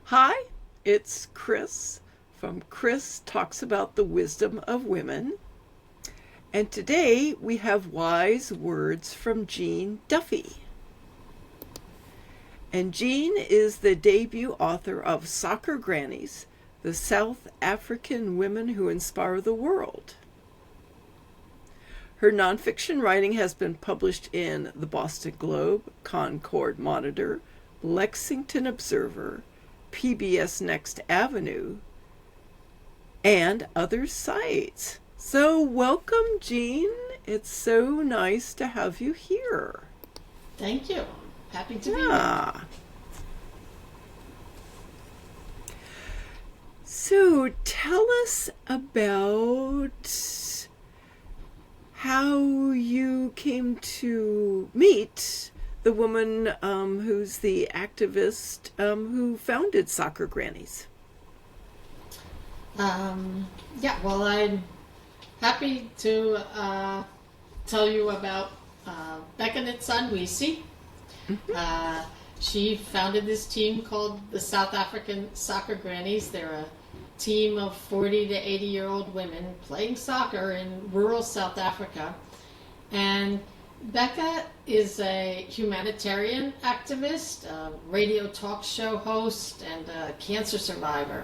Hi, it's Kris from Kris Talks About the Wisdom of Women. And today we have wise words from Jean Duffy. And Jean is the debut author of Soccer Grannies, the South African Women Who Inspire the World. Her nonfiction writing has been published in the Boston Globe, Concord Monitor, Lexington Observer, PBS Next Avenue, and other sites. So welcome, Jean. It's so nice to have you here. Thank you. Happy to be Yeah. here. So tell us about how you came to meet the woman who's the activist who founded Soccer Grannies. I'm happy to tell you about Becca Ntsanwisi. She founded this team called the South African Soccer Grannies. They're a team of 40 to 80-year-old women playing soccer in rural South Africa. And Becca is a humanitarian activist, a radio talk show host, and a cancer survivor.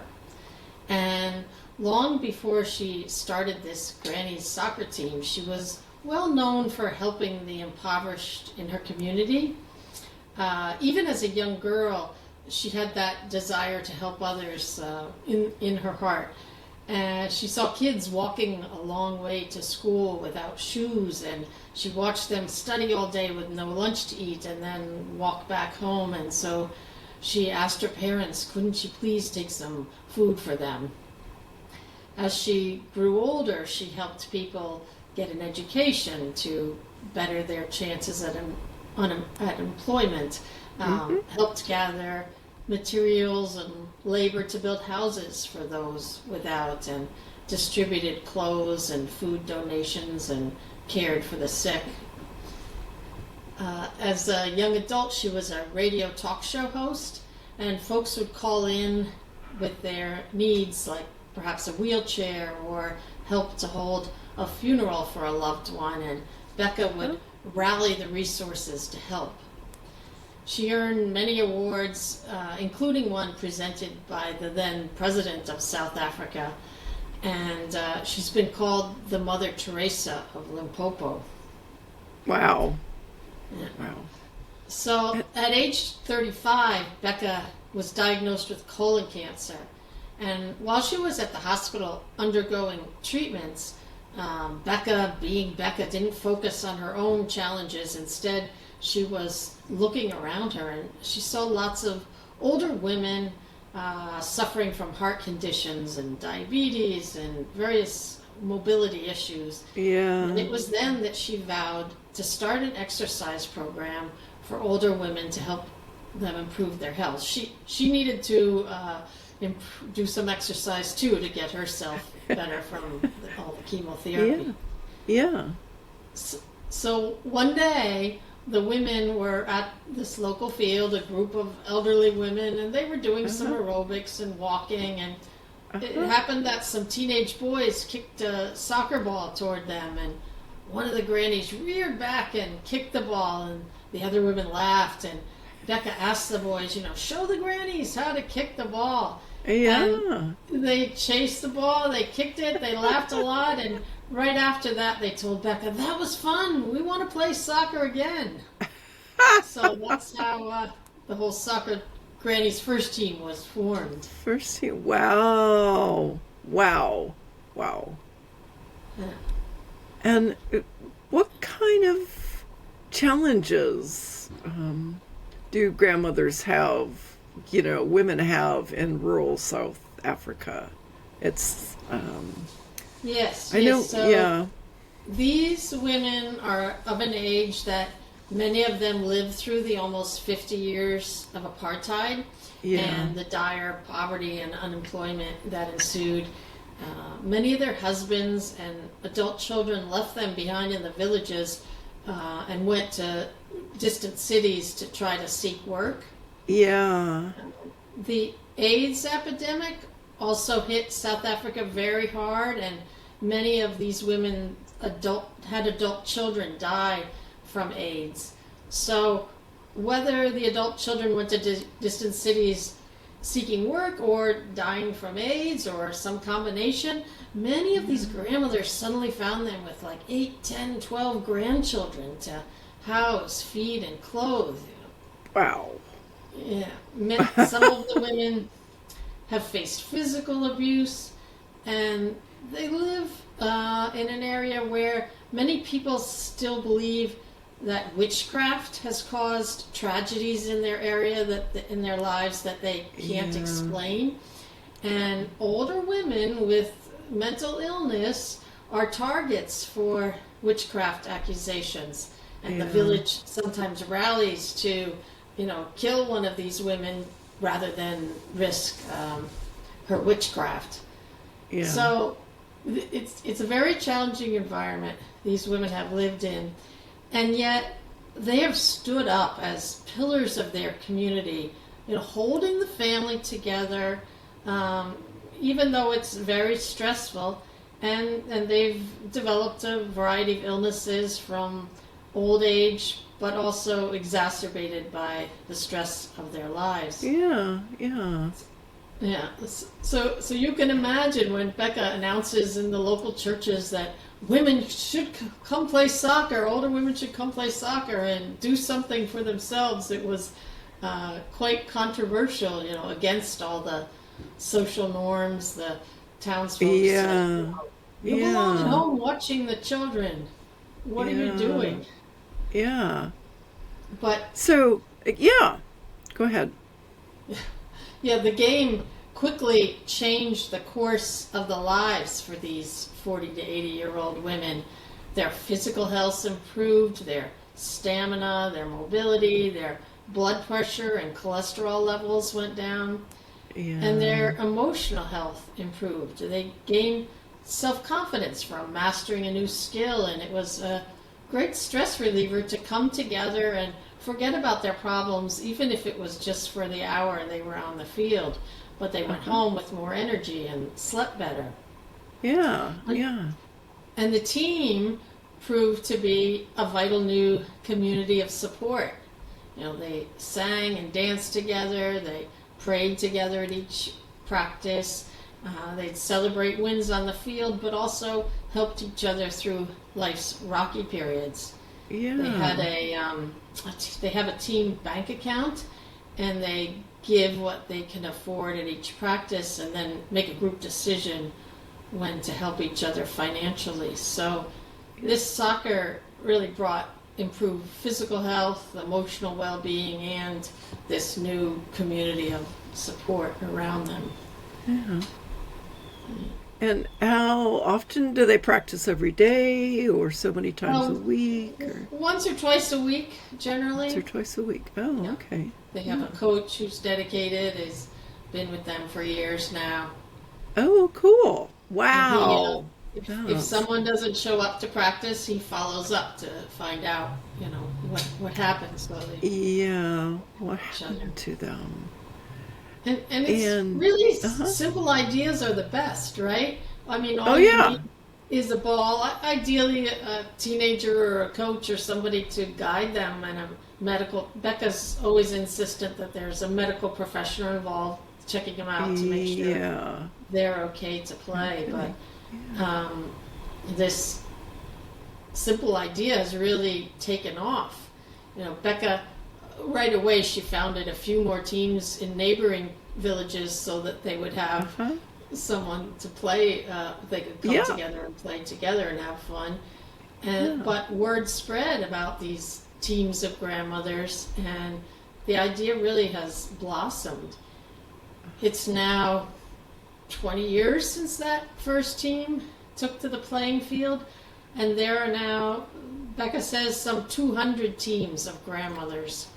And long before she started this Grannies soccer team, she was well known for helping the impoverished in her community. Even as a young girl, she had that desire to help others in her heart. And she saw kids walking a long way to school without shoes, and she watched them study all day with no lunch to eat and then walk back home. And so she asked her parents, couldn't she please take some food for them? As she grew older, she helped people get an education to better their chances at employment, helped gather materials and labor to build houses for those without, and distributed clothes and food donations and cared for the sick. As a young adult, she was a radio talk show host, and folks would call in with their needs, like perhaps a wheelchair or help to hold a funeral for a loved one, and Becca would rally the resources to help. She earned many awards, including one presented by the then president of South Africa, and she's been called the Mother Teresa of Limpopo. Wow. Yeah. Wow. So at age 35, Becca was diagnosed with colon cancer. And while she was at the hospital undergoing treatments, Becca, being Becca, didn't focus on her own challenges. Instead, she was looking around her, and she saw lots of older women suffering from heart conditions and diabetes and various mobility issues. Yeah. And it was then that she vowed to start an exercise program for older women to help them improve their health. She needed to do some exercise too to get herself better from all the chemotherapy. Yeah. So one day, the women were at this local field, a group of elderly women, and they were doing some aerobics and walking, and it happened that some teenage boys kicked a soccer ball toward them, and one of the grannies reared back and kicked the ball, and the other women laughed, and Becca asked the boys, show the grannies how to kick the ball. Yeah. And they chased the ball, they kicked it, they laughed a lot, and right after that they told Becca, that was fun, we want to play soccer again. So that's how the whole Soccer Grannies first team was formed. First team. Wow. Wow. Wow. Yeah. And what kind of challenges do grandmothers have, women have in rural South Africa? It's, Yes. I know, So yeah. these women are of an age that many of them lived through the almost 50 years of apartheid and the dire poverty and unemployment that ensued. Many of their husbands and adult children left them behind in the villages and went to distant cities to try to seek work. Yeah. The AIDS epidemic also hit South Africa very hard, and many of these women had adult children die from AIDS. So whether the adult children went to distant cities seeking work or dying from AIDS or some combination, many of these grandmothers suddenly found them with like 8, 10, 12 grandchildren to house, feed, and clothe. Wow. Yeah. Some of the women have faced physical abuse, and they live in an area where many people still believe that witchcraft has caused tragedies in their area, in their lives, that they can't explain. And older women with mental illness are targets for witchcraft accusations. And the village sometimes rallies to, kill one of these women rather than risk her witchcraft. Yeah. So it's a very challenging environment these women have lived in. And yet they have stood up as pillars of their community, holding the family together, even though it's very stressful. And they've developed a variety of illnesses from old age, but also exacerbated by the stress of their lives. Yeah. So you can imagine when Becca announces in the local churches that women should come play soccer, older women should come play soccer and do something for themselves. It was quite controversial, against all the social norms, the townsfolk said, you belong at home watching the children. What are you doing? Yeah. But so, go ahead. Yeah, the game quickly changed the course of the lives for these 40 to 80-year-old women. Their physical health improved, their stamina, their mobility, their blood pressure and cholesterol levels went down, and their emotional health improved. They gained self-confidence from mastering a new skill, and it was a great stress reliever to come together and forget about their problems, even if it was just for the hour they were on the field. But they went home with more energy and slept better. Yeah. And the team proved to be a vital new community of support. They sang and danced together. They prayed together at each practice. They'd celebrate wins on the field, but also helped each other through life's rocky periods. Yeah. They have a team bank account, and they give what they can afford at each practice, and then make a group decision when to help each other financially. So this soccer really brought improved physical health, emotional well-being, and this new community of support around them. Yeah. And how often do they practice? Every day or so many times a week? Or? Once or twice a week, generally. Once or twice a week. Oh, yeah. Okay. They have a coach who's dedicated, has been with them for years now. Oh, cool. Wow. If someone doesn't show up to practice, he follows up to find out, what happened. So what happened to them? And it's really simple ideas are the best, right? I mean, all you need is a ball, ideally a teenager or a coach or somebody to guide them, and Becca's always insistent that there's a medical professional involved, checking them out to make sure they're okay to play. Okay. But this simple idea has really taken off. Becca, right away, she founded a few more teams in neighboring villages so that they would have someone to play. They could come together and play together and have fun. But word spread about these teams of grandmothers, and the idea really has blossomed. It's now 20 years since that first team took to the playing field, and there are now, Becca says, some 200 teams of grandmothers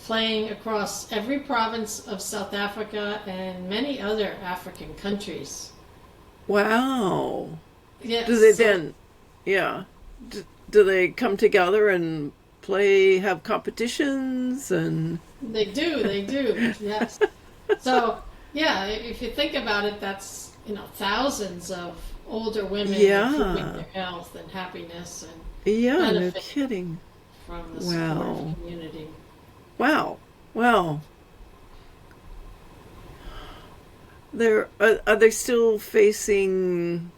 playing across every province of South Africa and many other African countries. Wow. Yes. Do they then, do they come together and play, have competitions? And They do, yes. So, yeah, if you think about it, that's, thousands of older women Yeah. improving their health and happiness and Yeah, no benefit kidding. from the Wow. supportive community. Wow. Well, are they still facing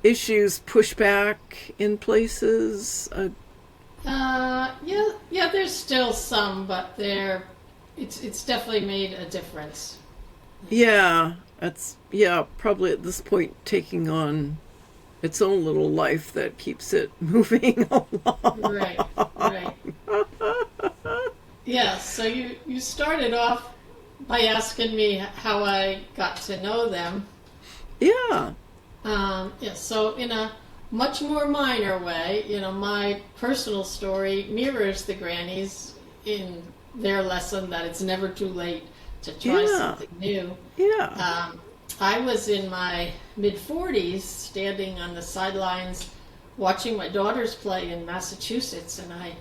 issues, pushback in places? Yeah, there's still some, but it's definitely made a difference. Yeah, that's probably at this point taking on its own little life that keeps it moving along. Right. Yeah, so you started off by asking me how I got to know them. Yeah. So in a much more minor way, my personal story mirrors the grannies in their lesson that it's never too late to try something new. Yeah. I was in my mid-40s standing on the sidelines watching my daughters play in Massachusetts, and I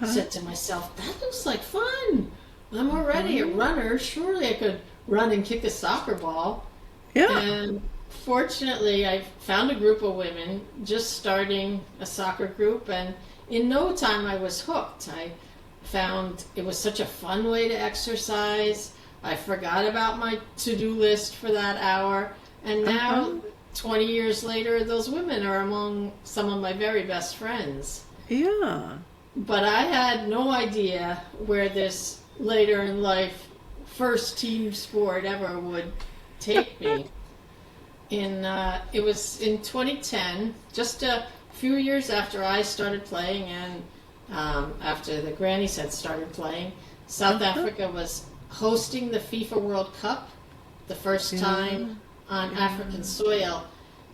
said to myself, that looks like fun. I'm already a runner. Surely I could run and kick a soccer ball. Yeah. And fortunately, I found a group of women just starting a soccer group, and in no time I was hooked. I found it was such a fun way to exercise. I forgot about my to-do list for that hour, and now, 20 years later, those women are among some of my very best friends. Yeah. But I had no idea where this later in life first team sport ever would take me. It was in 2010, just a few years after I started playing and after the Grannies had started playing, South Africa was hosting the FIFA World Cup, the first time on African soil.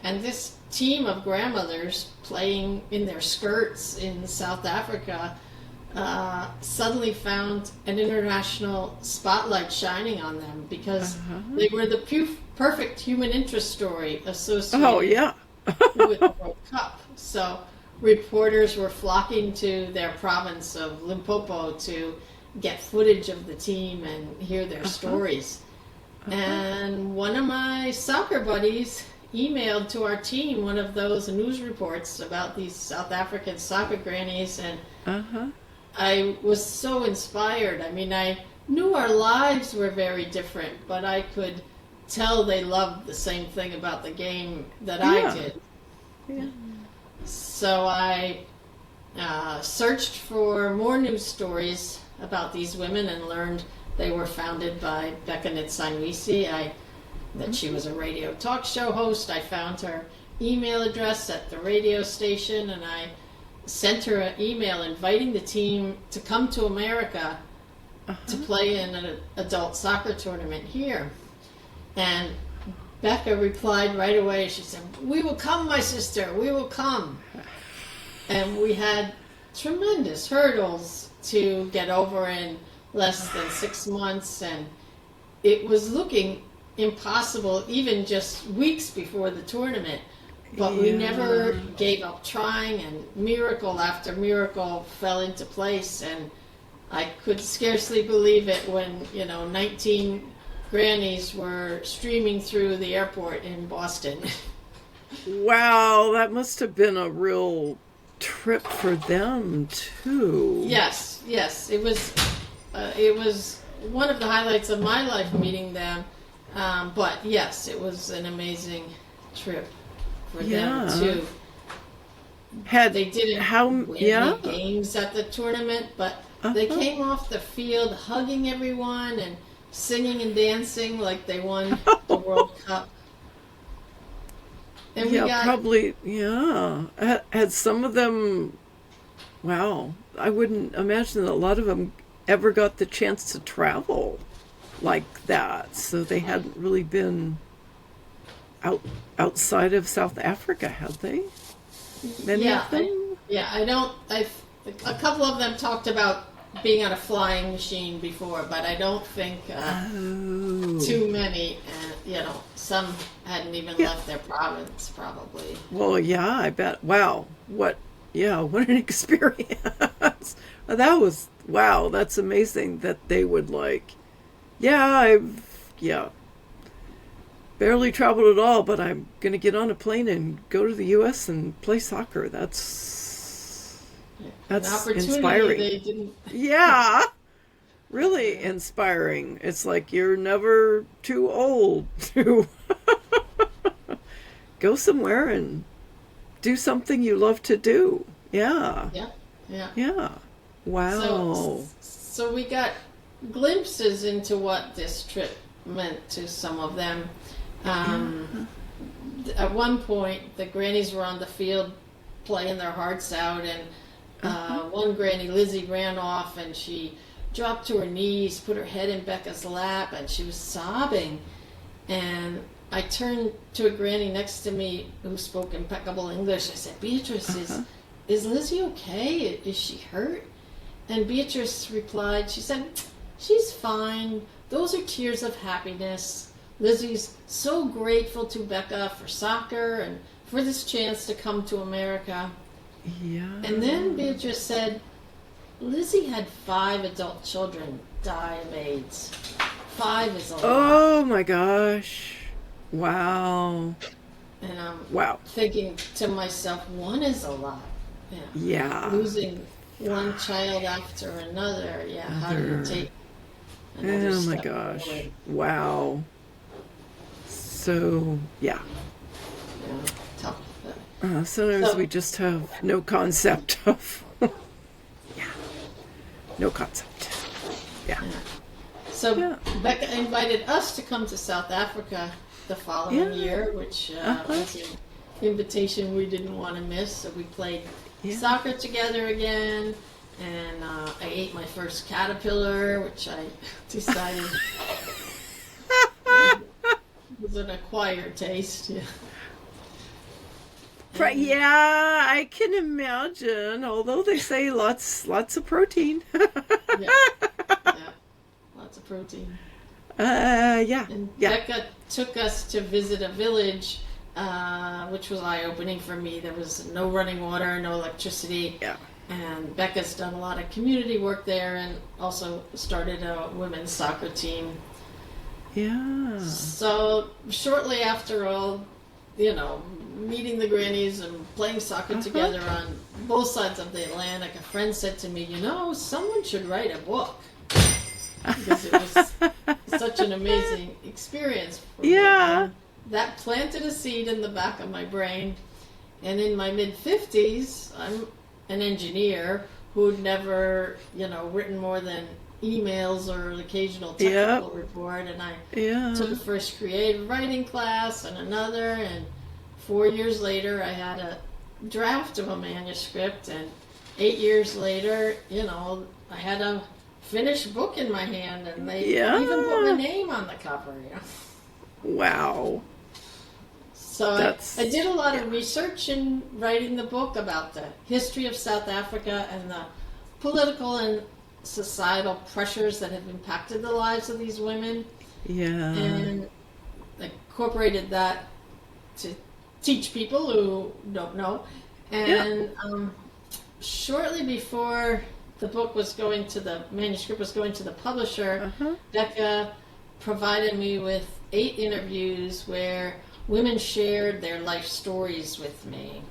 And this team of grandmothers playing in their skirts in South Africa suddenly found an international spotlight shining on them because they were the perfect human interest story associated with the World Cup. So reporters were flocking to their province of Limpopo to get footage of the team and hear their stories. And one of my soccer buddies emailed to our team one of those news reports about these South African soccer grannies, and I was so inspired. I mean, I knew our lives were very different, but I could tell they loved the same thing about the game that I did. Yeah. So I searched for more news stories about these women and learned they were founded by Becca Ntsanwisi. That she was a radio talk show host. I found her email address at the radio station, and I sent her an email inviting the team to come to America to play in an adult soccer tournament here. And Becca replied right away. She said, "We will come, my sister, we will come." And we had tremendous hurdles to get over in less than 6 months, and it was looking impossible even just weeks before the tournament, but we never gave up trying, and miracle after miracle fell into place. And I could scarcely believe it when 19 grannies were streaming through the airport in Boston. Wow, that must have been a real trip for them too. Yes, it was one of the highlights of my life meeting them. But yes, it was an amazing trip for them too. They didn't win any games at the tournament, but they came off the field hugging everyone and singing and dancing like they won the World Cup. And had some of them. Wow, I wouldn't imagine that a lot of them ever got the chance to travel like that, so they hadn't really been outside of South Africa, had they? Many of them? A couple of them talked about being on a flying machine before, but I don't think too many. Some hadn't even left their province, probably. Well, yeah, I bet. Wow, what an experience! Wow, that's amazing that they would I've barely traveled at all, but I'm going to get on a plane and go to the U.S. and play soccer. That's An opportunity inspiring. they didn't. Yeah, really inspiring. It's like you're never too old to go somewhere and do something you love to do. Yeah. Yeah, yeah. Yeah. Wow. So we got glimpses into what this trip meant to some of them. At one point, the grannies were on the field playing their hearts out, and one granny, Lizzie, ran off and she dropped to her knees, put her head in Becca's lap, and she was sobbing. And I turned to a granny next to me who spoke impeccable English. I said, Beatrice, is Lizzie okay? Is she hurt? And Beatrice replied, she said, she's fine. Those are tears of happiness. Lizzie's so grateful to Becca for soccer and for this chance to come to America. Yeah. And then Beatrice said, Lizzie had 5 adult children die of AIDS. 5 is a lot. Oh my gosh. Wow. And I'm Wow. thinking to myself, 1 is a lot. Yeah. Losing one child after another. Yeah, how do you take another Oh my step gosh. forward? Wow. So, yeah. Yeah, tough. Sometimes So- we just have no concept of. Yeah. No concept. Yeah. So Yeah. Becca invited us to come to South Africa the following Yeah. year, which was an invitation we didn't want to miss. So we played Yeah. soccer together again, and I ate my first caterpillar, which I decided was an acquired taste. Yeah. Yeah, I can imagine. Although they say lots of protein. Yeah. Lots of protein. Yeah. And Yeah. Becca took us to visit a village, which was eye-opening for me. There was no running water, no electricity. Yeah. And Becca's done a lot of community work there and also started a women's soccer team. Yeah. So shortly after all, meeting the grannies and playing soccer together on both sides of the Atlantic, a friend said to me, someone should write a book. Because it was such an amazing experience for me. Yeah. And that planted a seed in the back of my brain. And in my mid-50s, I'm an engineer who'd never, written more than emails or an occasional technical report. And I took a first creative writing class and another. And 4 years later, I had a draft of a manuscript. And 8 years later, I had a finished book in my hand, and they even put my name on the cover. Wow. So I did a lot of research in writing the book about the history of South Africa and the political and societal pressures that have impacted the lives of these women. Yeah. And incorporated that to teach people who don't know. And shortly before the manuscript was going to the publisher, Becca provided me with 8 interviews where women shared their life stories with me.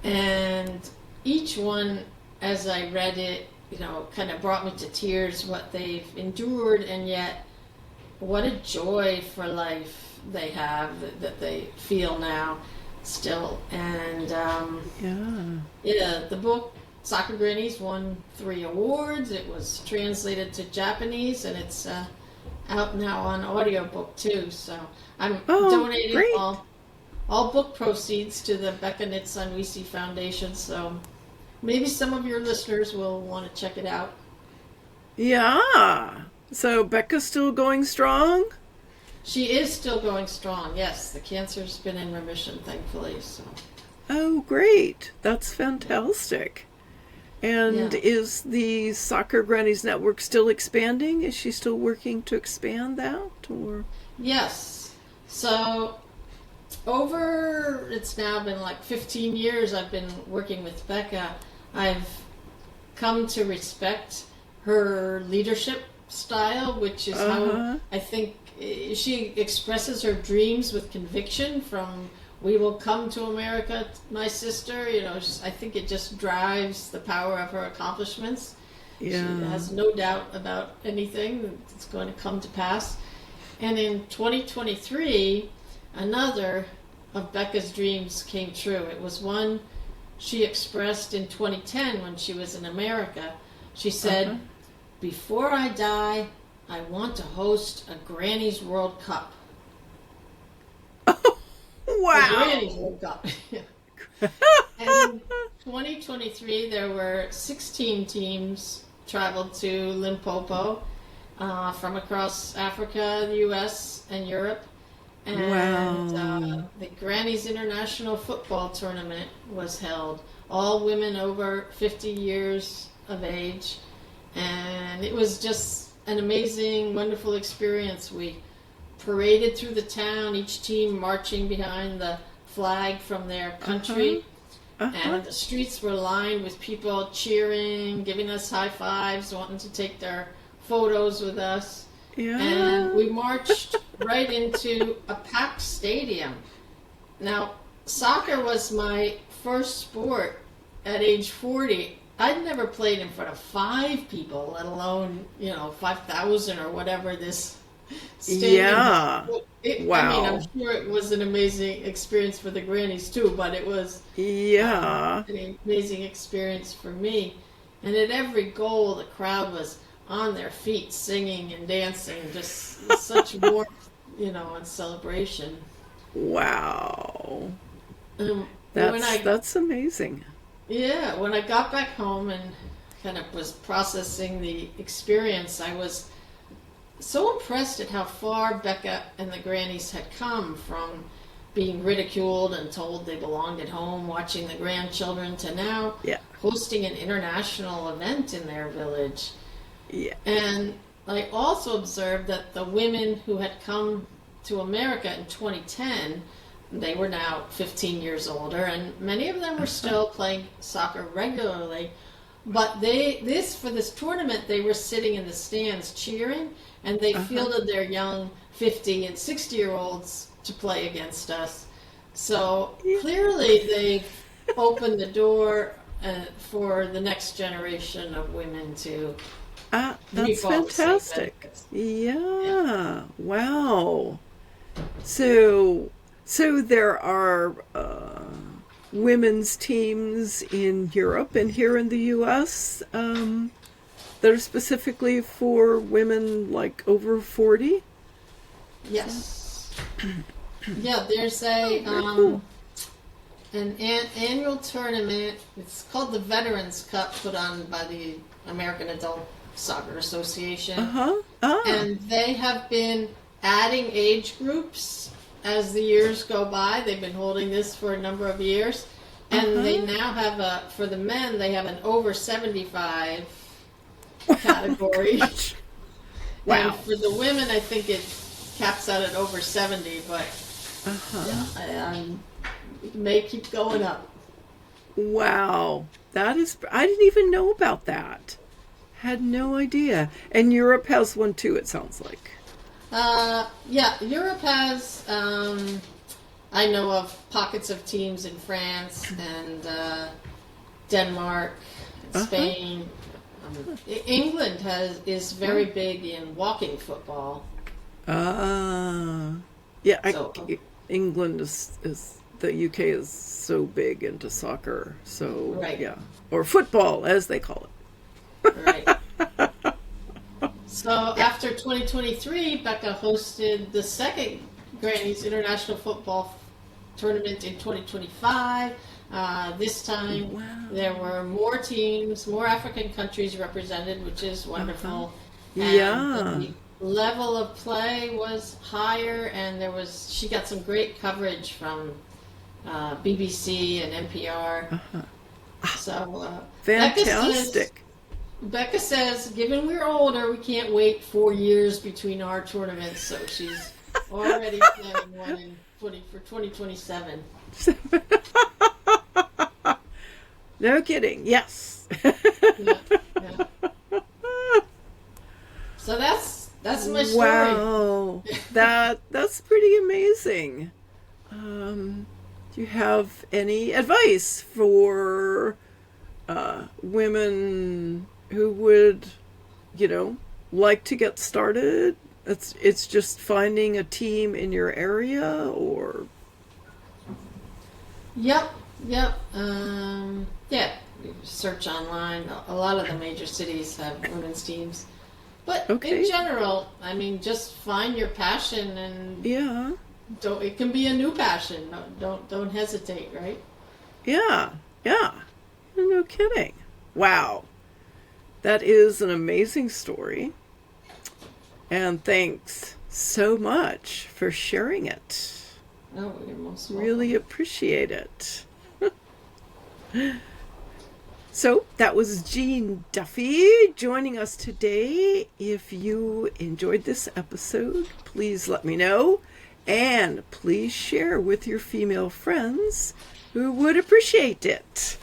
And each one, as I read it, kind of brought me to tears, what they've endured, and yet what a joy for life they have that they feel now still. And the book Soccer Grannies won 3 awards. It was translated to Japanese, and it's out now on audiobook too. So I'm donating all book proceeds to the Becca Ntsanwisi Foundation. So maybe some of your listeners will want to check it out. Yeah. So Becca's still going strong? She is still going strong. Yes, the cancer's been in remission, thankfully. So. Oh, great. That's fantastic. And is the Soccer Grannies Network still expanding? Is she still working to expand that? Or Yes. So it's now been 15 years I've been working with Becca. I've come to respect her leadership style, which is how I think she expresses her dreams with conviction from "We will come to America, my sister." I think it just drives the power of her accomplishments. Yeah. She has no doubt about anything that's going to come to pass. And in 2023, another of Becca's dreams came true. It was one she expressed in 2010 when she was in America. She said, "Before I die, I want to host a Grannies World Cup." Wow. A Grannies World Cup. And in 2023, there were 16 teams traveled to Limpopo from across Africa, the U.S., and Europe. And the Grannies International Football Tournament was held. All women over 50 years of age. And it was just an amazing, wonderful experience. We paraded through the town, each team marching behind the flag from their country. And the streets were lined with people cheering, giving us high fives, wanting to take their photos with us. Yeah. And we marched right into a packed stadium. Now, soccer was my first sport at age 40. I'd never played in front of 5 people, let alone, 5,000 or whatever this stadium. Yeah. Wow. I mean, I'm sure it was an amazing experience for the grannies too, but it was an amazing experience for me. And at every goal, the crowd was on their feet singing and dancing, just such warmth, and celebration. Wow. That's amazing. Yeah, when I got back home and kind of was processing the experience, I was so impressed at how far Becca and the grannies had come from being ridiculed and told they belonged at home watching the grandchildren to now hosting an international event in their village. Yeah. And I also observed that the women who had come to America in 2010, they were now 15 years older, and many of them were still playing soccer regularly. But for this tournament, they were sitting in the stands cheering, and they fielded their young 50 and 60-year-olds to play against us. So clearly they've opened the door for the next generation of women to that's fantastic. Yeah. Wow. So there are women's teams in Europe and here in the U.S. That are specifically for women like over 40? Yes. Yeah, there's an annual tournament. It's called the Veterans Cup, put on by the American Adult Soccer Association. And they have been adding age groups as the years go by. They've been holding this for a number of years. And they now have for the men, they have an over 75 category. Wow. And for the women, I think it caps out at over 70, but it may keep going up. Wow. I didn't even know about that. Had no idea. And Europe has one too, it sounds like. Europe has, I know of pockets of teams in France and Denmark, and Spain. England is very big in walking football. England is the UK is so big into soccer, so or football as they call it. Right. So after 2023, Becca hosted the second Grannies International Football Tournament in 2025. This time there were more teams, more African countries represented, which is wonderful. And the level of play was higher, and she got some great coverage from BBC and NPR. So fantastic. Becca says, given we're older, we can't wait 4 years between our tournaments, so she's already planning one for 2027. No kidding. Yes. So that's my story. Wow, that's pretty amazing. Do you have any advice for women who would, like to get started? It's just finding a team in your area, or Yep. Yeah. You search online. A lot of the major cities have women's teams. But Okay. in general, I mean, just find your passion, and yeah, it can be a new passion. Don't hesitate, right? yeah, no kidding. Wow, that is an amazing story, and thanks so much for sharing it. Oh, you're most welcome. Really appreciate it. So that was Jean Duffy joining us today. If you enjoyed this episode, please let me know, and please share with your female friends who would appreciate it.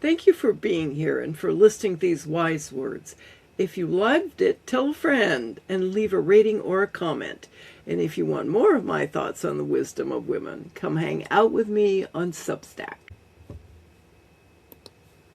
Thank you for being here and for listening to these wise words. If you loved it, tell a friend and leave a rating or a comment. And if you want more of my thoughts on the wisdom of women, come hang out with me on Substack.